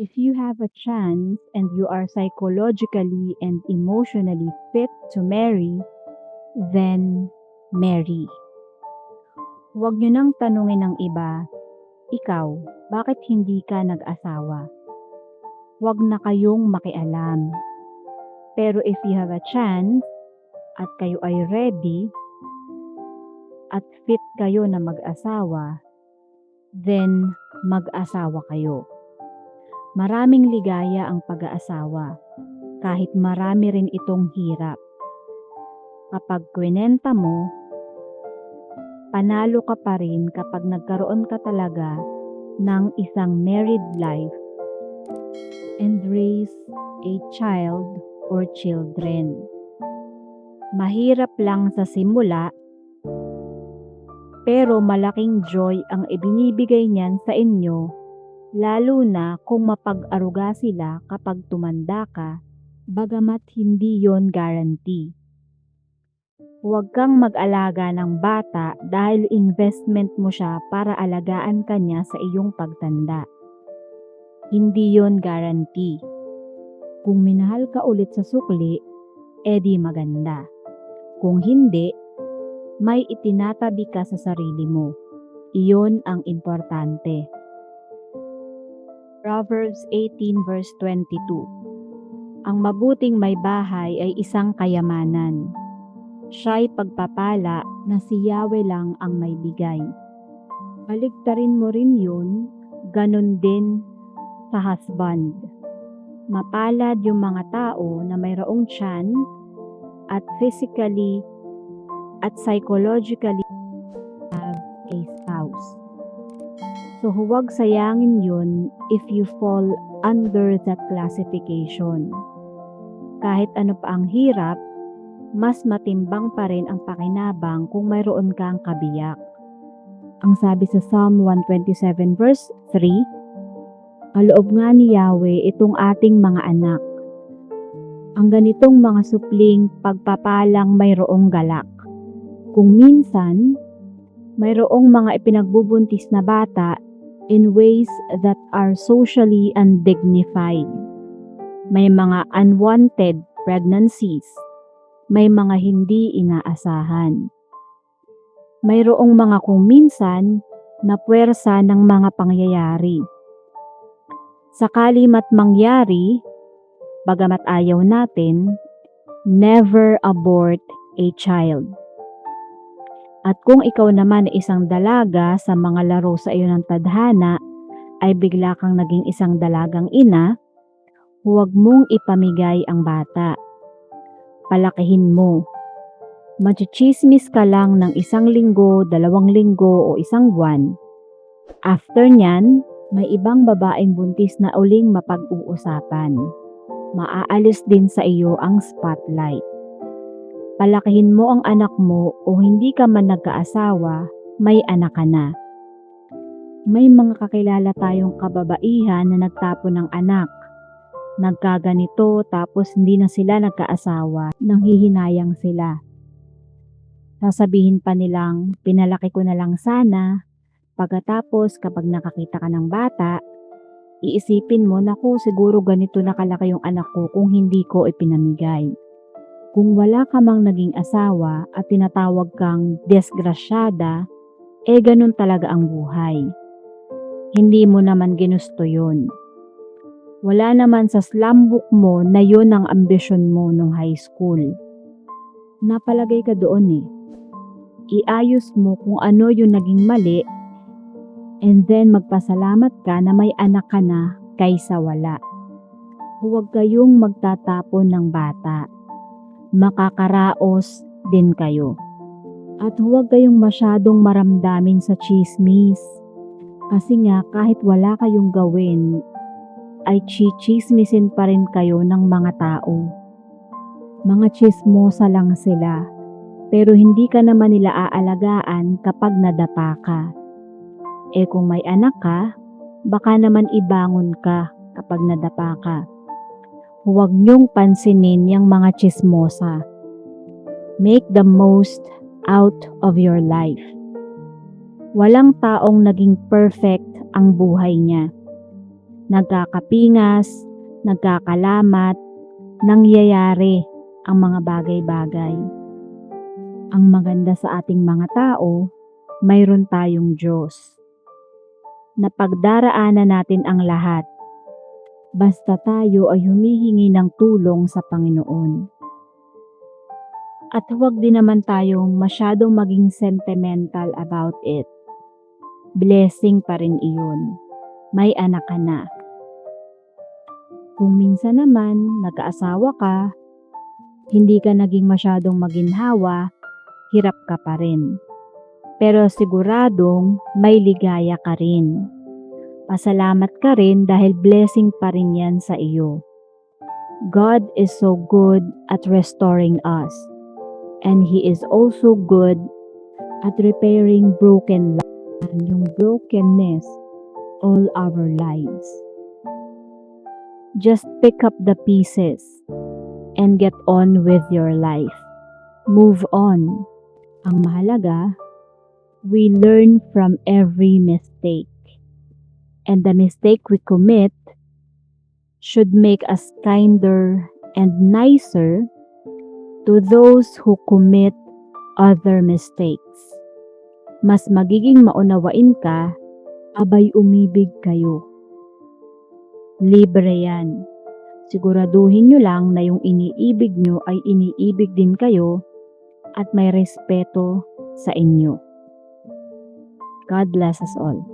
If you have a chance and you are psychologically and emotionally fit to marry, then marry. Huwag nyo nang tanungin ng iba, ikaw, bakit hindi ka nag-asawa? Huwag na kayong makialam. Pero if you have a chance at kayo ay ready at fit kayo na mag-asawa, then mag-asawa kayo. Maraming ligaya ang pag-aasawa, kahit marami rin itong hirap. Kapag kwinenta mo, panalo ka pa rin kapag nagkaroon ka talaga ng isang married life and raise a child or children. Mahirap lang sa simula, pero malaking joy ang ibinibigay niyan sa inyo, lalo na kung mapag-aruga sila kapag tumanda ka, bagamat hindi yon guarantee. Huwag kang mag-alaga ng bata dahil investment mo siya para alagaan ka niya sa iyong pagtanda. Hindi yon guarantee. Kung minahal ka ulit sa sukli, edi maganda. Kung hindi, may itinatabi ka sa sarili mo. Iyon ang importante. Proverbs 18 verse 22. Ang mabuting may bahay ay isang kayamanan. Siya'y pagpapala na si Yahweh lang ang may bigay. Baligtarin mo rin yun, ganun din sa husband. Mapalad yung mga tao na mayroong tiyan at physically at psychologically have a spouse. So huwag sayangin yun if you fall under that classification. Kahit ano pa ang hirap, mas matimbang pa rin ang pakinabang kung mayroon kang kabiyak. Ang sabi sa Psalm 127 verse 3, kaloob nga ni Yahweh itong ating mga anak. Ang ganitong mga supling pagpapalang mayroong galak. Kung minsan, mayroong mga ipinagbubuntis na bata in ways that are socially undignified. May mga unwanted pregnancies. May mga hindi inaasahan. Mayroong mga kung minsan na puwersa ng mga pangyayari. Sakali mat mangyari, bagamat ayaw natin, never abort a child. At kung ikaw naman ay isang dalaga sa mga laro sa iyo ng tadhana, ay bigla kang naging isang dalagang ina, huwag mong ipamigay ang bata. Palakihin mo. Machichismis ka lang ng 1 linggo, 2 linggo o 1 buwan. After nyan, may ibang babaeng buntis na uling mapag-uusapan. Maaalis din sa iyo ang spotlight. Palakihin mo ang anak mo o hindi ka man nagkaasawa, may anak ka na. May mga kakilala tayong kababaihan na nagtapon ng anak. Nagkaganito tapos hindi na sila nagkaasawa, nanghihinayang sila. Sasabihin pa nilang, pinalaki ko na lang sana. Pagkatapos kapag nakakita ka ng bata, iisipin mo, naku siguro ganito na kalaki yung anak ko kung hindi ko ipinamigay. Kung wala ka mang naging asawa at tinatawag kang desgrasyada, ganun talaga ang buhay. Hindi mo naman ginusto yun. Wala naman sa slumbook mo na yun ang ambisyon mo nung high school. Napalagay ka doon Iayos mo kung ano yung naging mali and then magpasalamat ka na may anak ka na kaysa wala. Huwag kayong magtatapon ng bata. Makakaraos din kayo. At huwag kayong masyadong maramdamin sa chismis. Kasi nga kahit wala kayong gawin, ay chichismisin pa rin kayo ng mga tao. Mga chismosa lang sila, pero hindi ka naman nila aalagaan kapag nadapa ka. Kung may anak ka, baka naman ibangon ka kapag nadapa ka. Huwag niyong pansinin yung mga chismosa. Make the most out of your life. Walang taong naging perfect ang buhay niya. nagkakapingas, nagkakalamat, nangyayari ang mga bagay-bagay. Ang maganda sa ating mga tao, mayroon tayong Diyos. Napagdaraanan natin ang lahat. Basta tayo ay humihingi ng tulong sa Panginoon. At huwag din naman tayong masyadong maging sentimental about it. Blessing pa rin iyon. May anak ka na. Kung minsan naman nag-aasawa ka, hindi ka naging masyadong maginhawa, hirap ka pa rin. Pero siguradong may ligaya ka rin. Pasalamat ka rin dahil blessing pa rin yan sa iyo. God is so good at restoring us. And He is also good at repairing broken lives, yung brokenness all our lives. Just pick up the pieces and get on with your life. Move on. Ang mahalaga, we learn from every mistake. And the mistake we commit should make us kinder and nicer to those who commit other mistakes. Mas magiging maunawain ka, abay umibig kayo. Libre yan. Siguraduhin nyo lang na yung iniibig nyo ay iniibig din kayo at may respeto sa inyo. God bless us all.